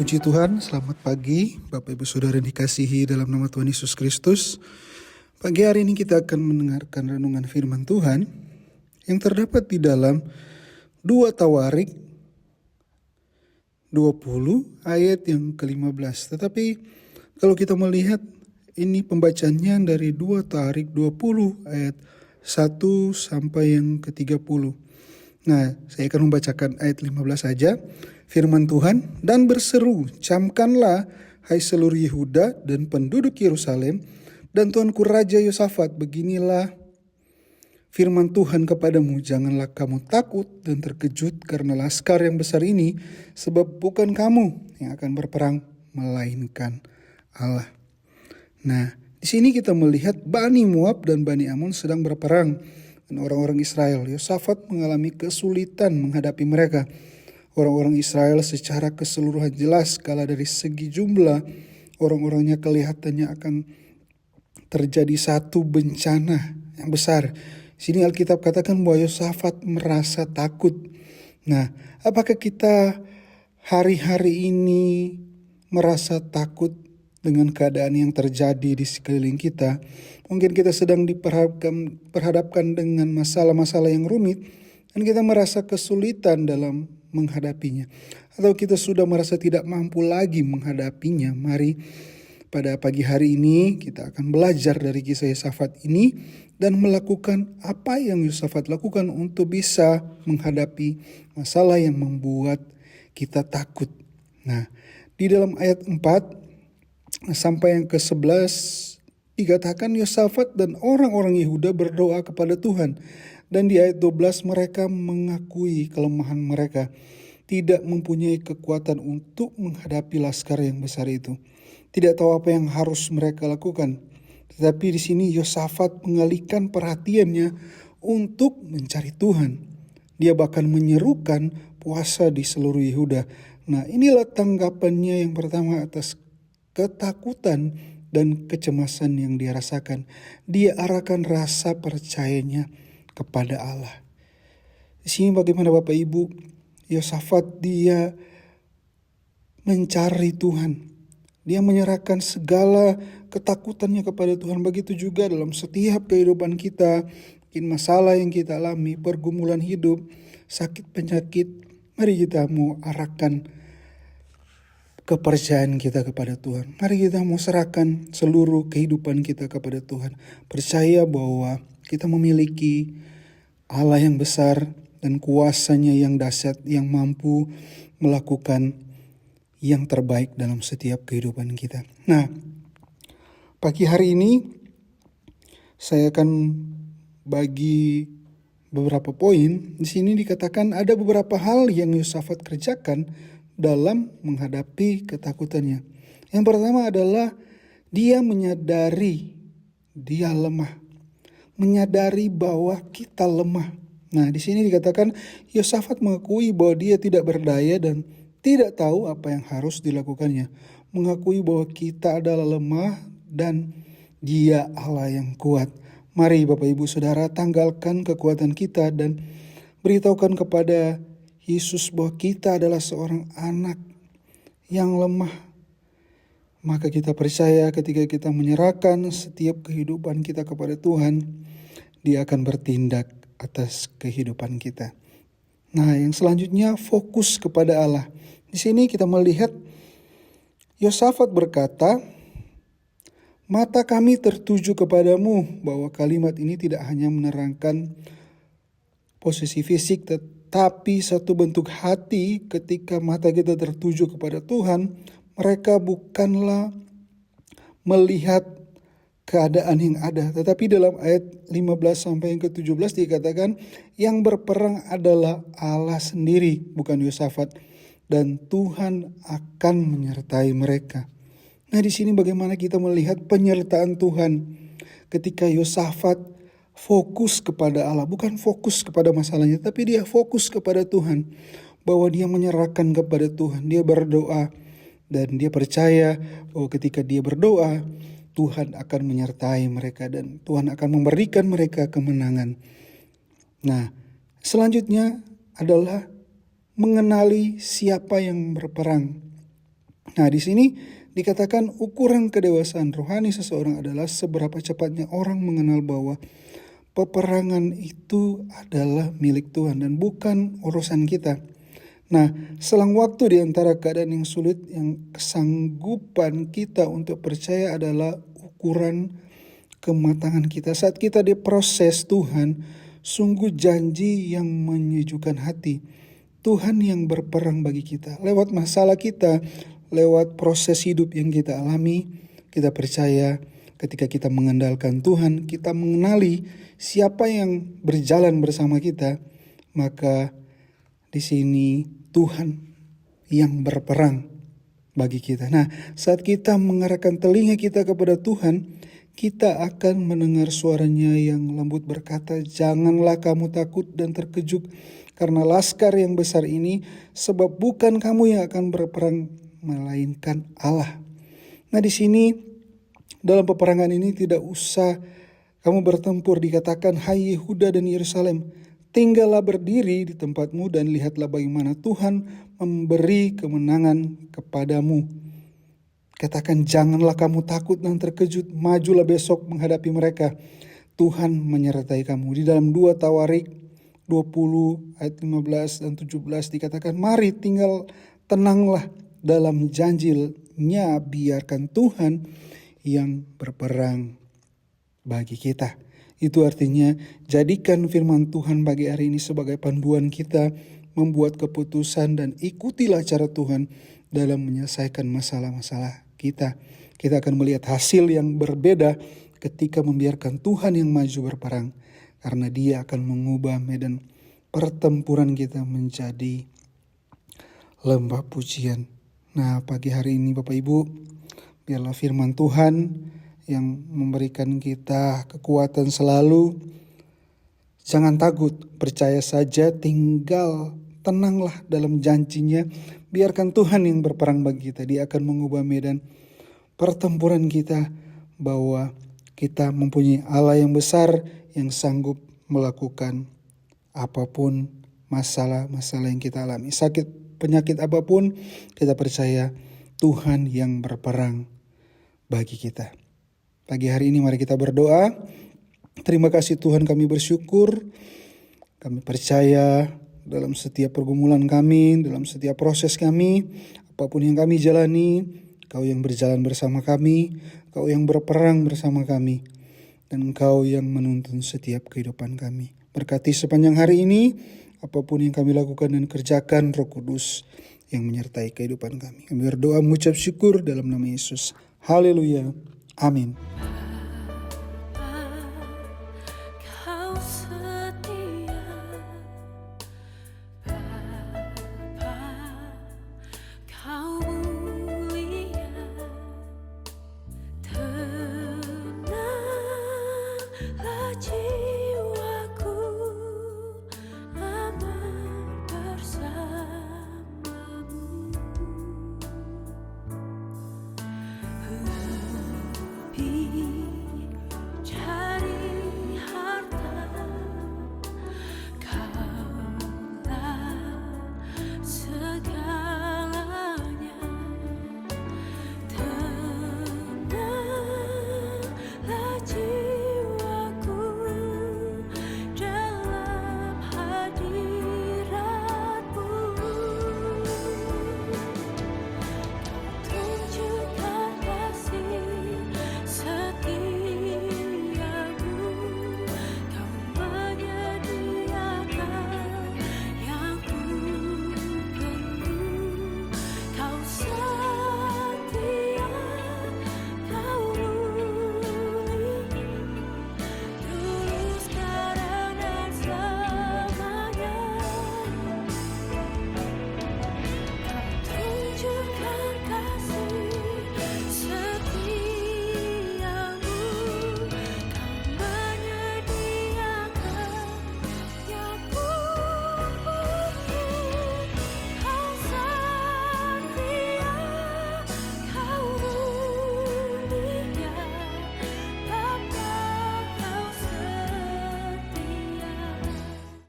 Puji Tuhan, selamat pagi Bapak Ibu Saudara yang dikasihi dalam nama Tuhan Yesus Kristus. Pagi hari ini kita akan mendengarkan renungan firman Tuhan yang terdapat di dalam 2 Tawarik 20 ayat yang ke-15. Tetapi kalau kita melihat ini pembacaannya dari 2 Tawarik 20 ayat 1 sampai yang ke-30. Nah, saya akan membacakan ayat 15 saja. Firman Tuhan, dan berseru, camkanlah hai seluruh Yehuda dan penduduk Yerusalem, dan Tuanku Raja Yosafat, beginilah firman Tuhan kepadamu, janganlah kamu takut dan terkejut karena laskar yang besar ini, sebab bukan kamu yang akan berperang, melainkan Allah. Nah, di sini kita melihat Bani Moab dan Bani Ammon sedang berperang dengan orang-orang Israel. Yosafat mengalami kesulitan menghadapi mereka. Orang-orang Israel secara keseluruhan jelas kalah dari segi jumlah, orang-orangnya kelihatannya akan terjadi satu bencana yang besar. Sini Alkitab katakan bahwa Yosafat merasa takut. Nah, apakah kita hari-hari ini merasa takut dengan keadaan yang terjadi di sekeliling kita? Mungkin kita sedang diperhadapkan dengan masalah-masalah yang rumit dan kita merasa kesulitan dalam menghadapinya. Atau kita sudah merasa tidak mampu lagi menghadapinya. Mari pada pagi hari ini kita akan belajar dari kisah Yosafat ini dan melakukan apa yang Yosafat lakukan untuk bisa menghadapi masalah yang membuat kita takut. Nah, di dalam ayat 4 sampai yang ke-11 dikatakan Yosafat dan orang-orang Yehuda berdoa kepada Tuhan. Dan di ayat 12 mereka mengakui kelemahan mereka, tidak mempunyai kekuatan untuk menghadapi laskar yang besar itu. Tidak tahu apa yang harus mereka lakukan. Tetapi di sini Yosafat mengalihkan perhatiannya untuk mencari Tuhan. Dia bahkan menyerukan puasa di seluruh Yehuda. Nah, inilah tanggapannya yang pertama atas ketakutan dan kecemasan yang dia rasakan. Dia arahkan rasa percayanya kepada Allah. Di sini bagaimana Bapak Ibu? Yosafat dia mencari Tuhan. Dia menyerahkan segala ketakutannya kepada Tuhan. Begitu juga dalam setiap kehidupan kita, mungkin masalah yang kita alami, pergumulan hidup, sakit penyakit, mari kita mau arahkan kepercayaan kita kepada Tuhan. Mari kita mau serahkan seluruh kehidupan kita kepada Tuhan. Percaya bahwa kita memiliki Allah yang besar dan kuasanya yang dahsyat, yang mampu melakukan yang terbaik dalam setiap kehidupan kita. Nah, pagi hari ini saya akan bagi beberapa poin. Di sini dikatakan ada beberapa hal yang Yosafat kerjakan dalam menghadapi ketakutannya. Yang pertama adalah dia menyadari dia lemah. Menyadari bahwa kita lemah. Nah, di sini dikatakan Yosafat mengakui bahwa dia tidak berdaya dan tidak tahu apa yang harus dilakukannya. Mengakui bahwa kita adalah lemah dan Dia Allah yang kuat. Mari Bapak Ibu Saudara tanggalkan kekuatan kita dan beritahukan kepada Yesus bahwa kita adalah seorang anak yang lemah. Maka kita percaya ketika kita menyerahkan setiap kehidupan kita kepada Tuhan, Dia akan bertindak atas kehidupan kita. Nah, yang selanjutnya fokus kepada Allah. Di sini kita melihat Yosafat berkata, mata kami tertuju kepadamu, bahwa kalimat ini tidak hanya menerangkan posisi fisik, tetapi satu bentuk hati. Ketika mata kita tertuju kepada Tuhan, mereka bukanlah melihat keadaan yang ada. Tetapi dalam ayat 15 sampai yang ke-17 dikatakan yang berperang adalah Allah sendiri, bukan Yosafat, dan Tuhan akan menyertai mereka. Nah, di sini bagaimana kita melihat penyertaan Tuhan ketika Yosafat fokus kepada Allah, bukan fokus kepada masalahnya, tapi dia fokus kepada Tuhan, bahwa dia menyerahkan kepada Tuhan, dia berdoa dan dia percaya bahwa ketika dia berdoa Tuhan akan menyertai mereka dan Tuhan akan memberikan mereka kemenangan. Nah, selanjutnya adalah mengenali siapa yang berperang. Nah, di sini dikatakan ukuran kedewasaan rohani seseorang adalah seberapa cepatnya orang mengenal bahwa peperangan itu adalah milik Tuhan dan bukan urusan kita. Nah, selang waktu di antara keadaan yang sulit, yang kesanggupan kita untuk percaya adalah ukuran kematangan kita. Saat kita diproses Tuhan, sungguh janji yang menyejukkan hati. Tuhan yang berperang bagi kita. Lewat masalah kita, lewat proses hidup yang kita alami, kita percaya ketika kita mengandalkan Tuhan, kita mengenali siapa yang berjalan bersama kita, maka di sini Tuhan yang berperang bagi kita. Nah, saat kita mengarahkan telinga kita kepada Tuhan, kita akan mendengar suaranya yang lembut berkata, "Janganlah kamu takut dan terkejut karena laskar yang besar ini, sebab bukan kamu yang akan berperang, melainkan Allah." Nah, di sini dalam peperangan ini tidak usah kamu bertempur, dikatakan, "Hai Yehuda dan Yerusalem, tinggallah berdiri di tempatmu dan lihatlah bagaimana Tuhan memberi kemenangan kepadamu." Katakan, janganlah kamu takut dan terkejut, majulah besok menghadapi mereka. Tuhan menyertai kamu. Di dalam 2 Tawarik 20 ayat 15 dan 17 dikatakan, "Mari tinggal tenanglah dalam janjinya, biarkan Tuhan yang berperang bagi kita." Itu artinya jadikan firman Tuhan bagi hari ini sebagai panduan kita membuat keputusan dan ikutilah cara Tuhan dalam menyelesaikan masalah-masalah kita. Kita akan melihat hasil yang berbeda ketika membiarkan Tuhan yang maju berperang, karena Dia akan mengubah medan pertempuran kita menjadi lembah pujian. Nah, pagi hari ini Bapak Ibu, biarlah firman Tuhan yang memberikan kita kekuatan selalu. Jangan takut, percaya saja, tinggal tenanglah dalam janjinya. Biarkan Tuhan yang berperang bagi kita. Dia akan mengubah medan pertempuran kita, bahwa kita mempunyai Allah yang besar yang sanggup melakukan apapun masalah-masalah yang kita alami. Sakit, penyakit apapun, kita percaya Tuhan yang berperang bagi kita. Pagi hari ini mari kita berdoa. Terima kasih Tuhan, kami bersyukur. Kami percaya dalam setiap pergumulan kami, dalam setiap proses kami, apapun yang kami jalani, Kau yang berjalan bersama kami, Kau yang berperang bersama kami, dan Kau yang menuntun setiap kehidupan kami. Berkati sepanjang hari ini, apapun yang kami lakukan dan kerjakan, Roh Kudus yang menyertai kehidupan kami. Kami berdoa mengucap syukur dalam nama Yesus. Haleluya. Amin.